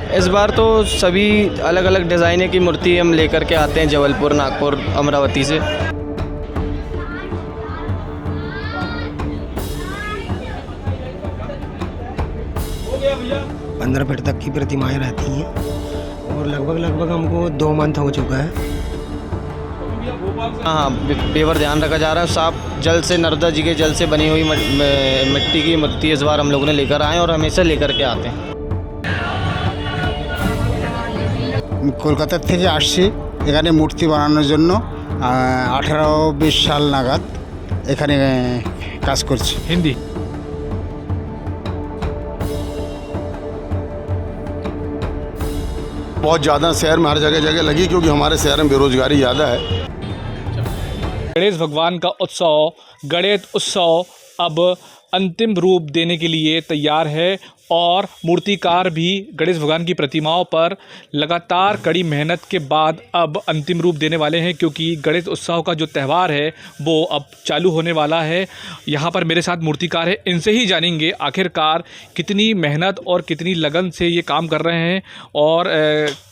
इस बार तो सभी अलग अलग डिज़ाइने की मूर्ति हम लेकर के आते हैं जबलपुर, नागपुर, अमरावती से। 15 फीट तक की प्रतिमाएं रहती हैं और लगभग हमको 2 मंथ हो चुका है। हाँ, पेवर ध्यान रखा जा रहा है। साफ जल से, नर्मदा जी के जल से बनी हुई मिट्टी की मूर्ति इस बार हम लोगों ने लेकर आए और हमेशा लेकर के आते हैं। কলকাতা থেকে আসছি এখানে মূর্তি বানানোর জন্য। 18-20 সাল নাগাদ এখানে কাজ করছি। हिंदी बहुत ज़्यादा शहर में हर जगह जगह लगी, क्योंकि हमारे शहर में बेरोजगारी ज़्यादा है। गणेश भगवान का उत्सव, गणेश उत्सव अब अंतिम रूप देने के लिए तैयार है और मूर्तिकार भी गणेश भगवान की प्रतिमाओं पर लगातार कड़ी मेहनत के बाद अब अंतिम रूप देने वाले हैं, क्योंकि गणेश उत्सव का जो त्यौहार है वो अब चालू होने वाला है। यहाँ पर मेरे साथ मूर्तिकार है, इनसे ही जानेंगे आखिरकार कितनी मेहनत और कितनी लगन से ये काम कर रहे हैं और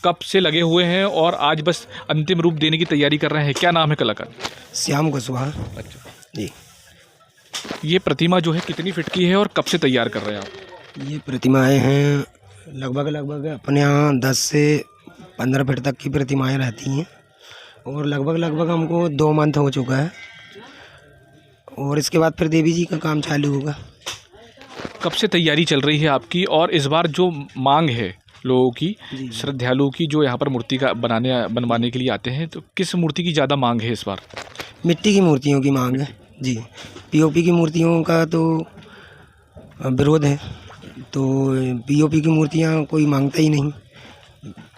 कब से लगे हुए हैं और आज बस अंतिम रूप देने की तैयारी कर रहे हैं। क्या नाम है कलाकार? श्याम कुशवाहा। अच्छा जी, ये प्रतिमा जो है कितनी फिट की है और कब से तैयार कर रहे हैं आप? ये प्रतिमाएं हैं लगभग अपने यहाँ 10 से 15 फीट तक की प्रतिमाएं रहती हैं और लगभग हमको 2 मंथ हो चुका है और इसके बाद फिर देवी जी का काम चालू होगा। कब से तैयारी चल रही है आपकी और इस बार जो मांग है लोगों की, श्रद्धालुओं की, जो यहाँ पर मूर्ति का बनवाने के लिए आते हैं, तो किस मूर्ति की ज़्यादा मांग है इस बार? मिट्टी की मूर्तियों की मांग है जी। पीओपी की मूर्तियों का तो विरोध है, तो पीओपी की मूर्तियाँ कोई मांगता ही नहीं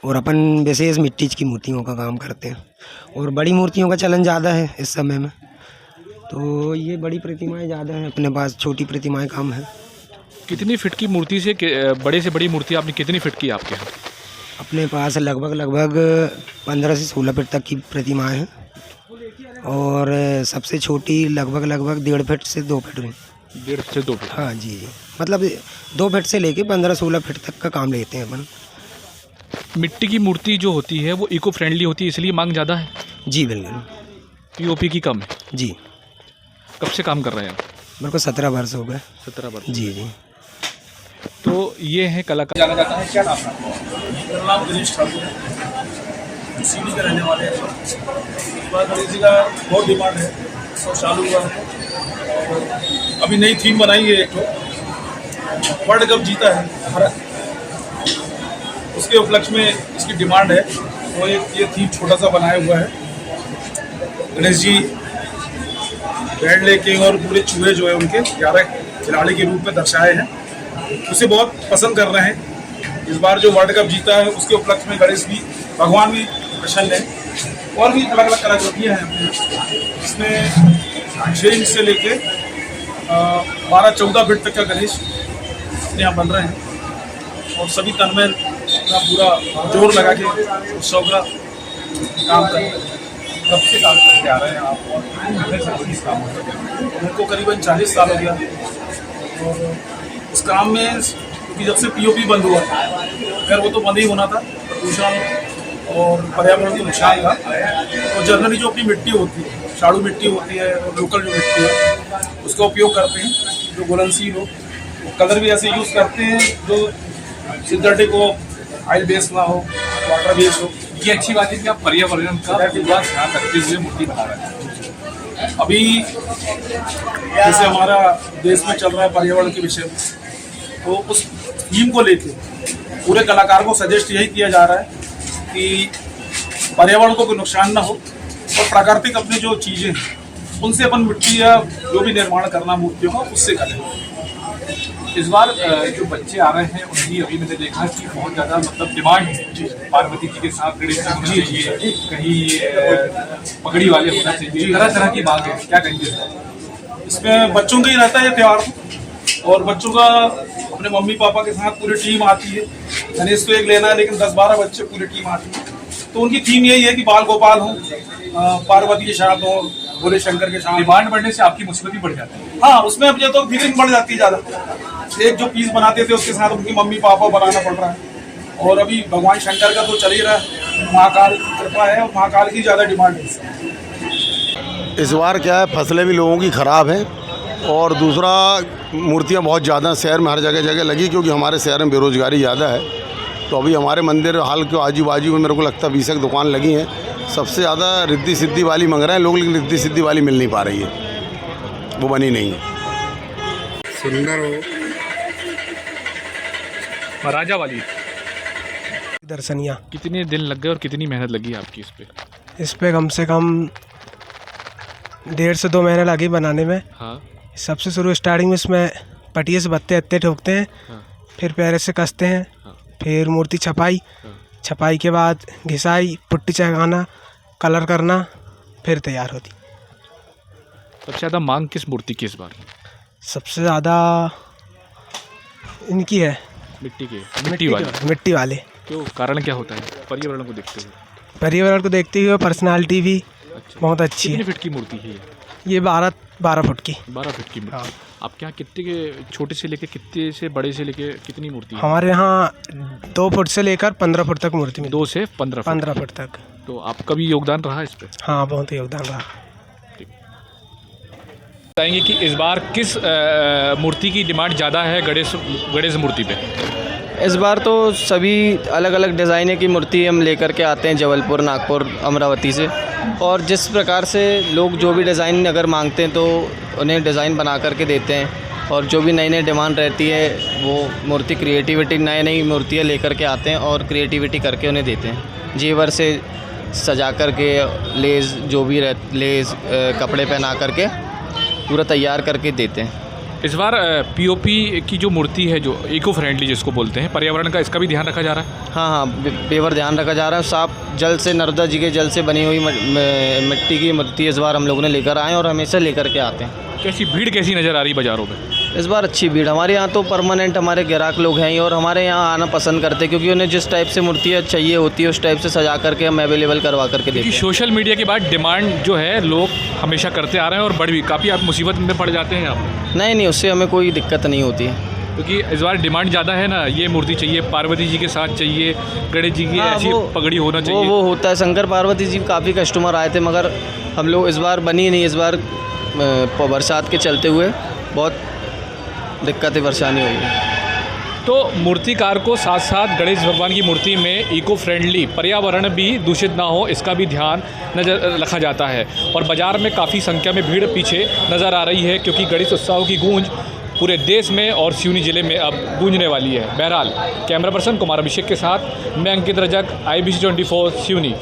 और अपन विशेष मिट्टी की मूर्तियों का काम करते हैं और बड़ी मूर्तियों का चलन ज़्यादा है इस समय में, तो ये बड़ी प्रतिमाएं ज़्यादा हैं अपने पास, छोटी प्रतिमाएं कम हैं। कितनी फिट की मूर्ति से बड़े से बड़ी मूर्ति आपने कितनी फिट की आपके यहाँ? अपने पास लगभग 15 से 16 फीट तक की प्रतिमाएं हैं और सबसे छोटी लगभग 1.5 फीट से 2 फीट में। 1.5 से 2 फीट? हाँ जी, मतलब 2 फीट से लेके 15-16 फीट तक का काम लेते हैं अपन। मिट्टी की मूर्ति जो होती है वो इको फ्रेंडली होती है, इसलिए मांग ज़्यादा है? जी बिल्कुल। पीओपी की कम है? जी। कब से काम कर रहे हैं आप? मेरे को 17 वर्ष हो गए। 17 वर्ष? जी जी। तो ये है कलाकार। जाना जाता है, क्या नाम है? मेरा नाम गणेश ठाकुर है, सीधी के रहने वाले हैं। इस बार गणेश जी का बहुत डिमांड है, सब चालू हुआ है और अभी नई थीम बनाई है। एक तो वर्ल्ड कप जीता है भारत, उसके उपलक्ष्य में इसकी डिमांड है, वो एक ये थीम छोटा सा बनाया हुआ है। गणेश जी बैट लेके और पूरे चूहे जो है उनके 11 खिलाड़ी के रूप में दर्शाए हैं, उसे बहुत पसंद कर रहे हैं। इस बार जो वर्ल्ड कप जीता है उसके उपलक्ष्य में गणेश भी, भगवान भी प्रसन्न है और भी अलग अलग कलाकृतियाँ हैं इसमें 6 इंच से लेके 12-14 फीट तक का गणेश अपने यहाँ बन रहे हैं और सभी तन में अपना पूरा जोर लगा के उत्सव का काम कर रहे हैं। कब से काम करके आ रहे हैं आप और किस काम उनको करीबन 40 साल हो गया और इस काम में, क्योंकि जब से पीओपी बंद हुआ, खैर वो तो बंद ही होना था, प्रदूषण और पर्यावरण के नुकसान था, और जनरली जो अपनी मिट्टी होती है, झाड़ू मिट्टी होती है और लोकल जो मिट्टी है उसका उपयोग करते हैं, जो घुलनशील हो। कलर भी ऐसे यूज़ करते हैं जो सिंथेटिक हो, ऑयल बेस ना हो, वाटर बेस हो। ये अच्छी बात है कि आप पर्यावरण का पूरा ध्यान रखते हुए मूर्ति बना रहे हैं। अभी जैसे हमारा देश में चल रहा है पर्यावरण के विषय में, तो उस थीम को लेके पूरे कलाकार को सजेस्ट यही किया जा रहा है कि पर्यावरण को कोई नुकसान ना हो और प्राकृतिक अपनी जो चीज़ें हैं उनसे अपन मिट्टी या जो भी निर्माण करना मूर्तियों का, उससे करें। इस बार जो बच्चे आ रहे हैं उनकी अभी मैंने देखा कि बहुत ज़्यादा मतलब डिमांड है। पार्वती जी के साथ गणेश जी होना चाहिए, कहीं पगड़ी वाले होना चाहिए, तरह तरह की मांग है, क्या कहेंगे? इसमें बच्चों का ही रहता है त्यौहार और बच्चों का अपने मम्मी पापा के साथ पूरी टीम आती है। गणेश तो एक लेना है लेकिन 10-12 बच्चे पूरी टीम आती है, तो उनकी थीम यही है कि बाल गोपाल हो, पार्वती के साथ हो, भोले शंकर के साथ। डिमांड बढ़ने से आपकी मुसीबत भी बढ़ जाती है? हाँ, उसमें अब ये तो फीलिंग बढ़ जाती है ज़्यादा। एक जो पीस बनाते थे उसके साथ उनकी मम्मी पापा बनाना पड़ रहा है और अभी भगवान शंकर का तो चल ही रहा है, महाकाल की कृपा है और महाकाल की ज़्यादा डिमांड है इस समय। इस बार क्या है, फसलें भी लोगों की ख़राब हैं और दूसरा मूर्तियाँ बहुत ज़्यादा शहर में हर जगह जगह लगी, क्योंकि हमारे शहर में बेरोज़गारी ज़्यादा है। तो अभी हमारे मंदिर हाल के आजू बाजू में मेरे को लगता है 20 एक दुकान लगी हैं। सबसे ज़्यादा रिद्धि सिद्धि वाली मंग रहे हैं लोग, लेकिन रिद्धि सिद्धि वाली मिल नहीं पा रही है, वो बनी नहीं है। सुंदर हो महाराजा वाली दर्शनिया कितने दिन लग गए और कितनी मेहनत लगी आपकी इस पे? इस पे कम से कम 1.5 से 2 महीने लगे बनाने में। हाँ सबसे शुरू स्टार्टिंग में इसमें पटिए से बत्ते अत्ते ठोकते हैं, हाँ फिर पैरे से कसते हैं, हाँ। फिर मूर्ति छपाई, हाँ। छपाई के बाद घिसाई, पुट्टी चढ़ाना, कलर करना, फिर तैयार होती। सबसे ज़्यादा मांग किस मूर्ति की इस बार? सबसे ज़्यादा इनकी है, मिट्टी वाले। वाले। क्यों, कारण क्या होता है पर्यावरण को देखते हुए? पर्यावरण को देखते हुए पर्सनालिटी भी अच्छा, बहुत अच्छी कितने है। फीट की मूर्ति है ये 12 फुट की। 12 फीट की मूर्ति। हाँ। आपके यहाँ कितने के छोटे से लेके कितने से बड़े से लेके कितनी मूर्ति है? हमारे यहाँ 2 फुट से लेकर 15 फुट तक मूर्ति मिलती 2 से 15 फीट। 15 फुट तक। तो आपका भी योगदान रहा इस पे? हाँ, बहुत योगदान रहा। बताएंगे कि इस बार किस मूर्ति की डिमांड ज़्यादा है गणेश मूर्ति पे? इस बार तो सभी अलग अलग डिज़ाइने की मूर्ति हम लेकर के आते हैं जबलपुर, नागपुर, अमरावती से। और जिस प्रकार से लोग जो भी डिज़ाइन अगर मांगते हैं तो उन्हें डिज़ाइन बना करके देते हैं। और जो भी नई नई डिमांड रहती है वो मूर्ति क्रिएटिविटी नई नई मूर्तियाँ लेकर के आते हैं और क्रिएटिविटी करके उन्हें देते हैं। जेवर से सजा करके, लेस जो भी लेस कपड़े पहना करके पूरा तैयार करके देते हैं। इस बार पीओपी की जो मूर्ति है, जो इको फ्रेंडली जिसको बोलते हैं, पर्यावरण का, इसका भी ध्यान रखा जा रहा है? हाँ, बेवर ध्यान रखा जा रहा है। साफ जल से, नर्मदा जी के जल से बनी हुई मिट्टी की मूर्ति इस बार हम लोगों ने लेकर आए और हमेशा लेकर के आते हैं। कैसी भीड़ कैसी नज़र आ रही बाज़ारों में? इस बार अच्छी भीड़। हमारे यहाँ तो परमानेंट हमारे ग्राहक लोग हैं ही और हमारे यहाँ आना पसंद करते हैं, क्योंकि उन्हें जिस टाइप से मूर्तियाँ चाहिए होती है उस टाइप से सजा करके हम अवेलेबल करवा करके देते क्योंकि हैं। सोशल मीडिया के बाद डिमांड जो है लोग हमेशा करते आ रहे हैं और बढ़ भी काफ़ी आप मुसीबत में पड़ जाते हैं आप? नहीं, उससे हमें कोई दिक्कत नहीं होती है। क्योंकि इस बार डिमांड ज़्यादा है ना, ये मूर्ति चाहिए, पार्वती जी के साथ चाहिए, गणेश जी की हाँ, ऐसी पगड़ी होना चाहिए। वो होता है। शंकर पार्वती जी काफ़ी कस्टमर आए थे, मगर हम लोग इस बार बनी नहीं। इस बार बरसात के चलते हुए बहुत दिक्कतें परेशानी हुई है। तो मूर्तिकार को साथ साथ गणेश भगवान की मूर्ति में इको फ्रेंडली, पर्यावरण भी दूषित ना हो, इसका भी ध्यान रखा जाता है। और बाज़ार में काफ़ी संख्या में भीड़ पीछे नज़र आ रही है, क्योंकि गणेश उत्सव की गूंज पूरे देश में और सिवनी ज़िले में अब गूंजने वाली है। बहरहाल कैमरा पर्सन कुमार अभिषेक के साथ मैं अंकित रजक, IBC 24 सिवनी।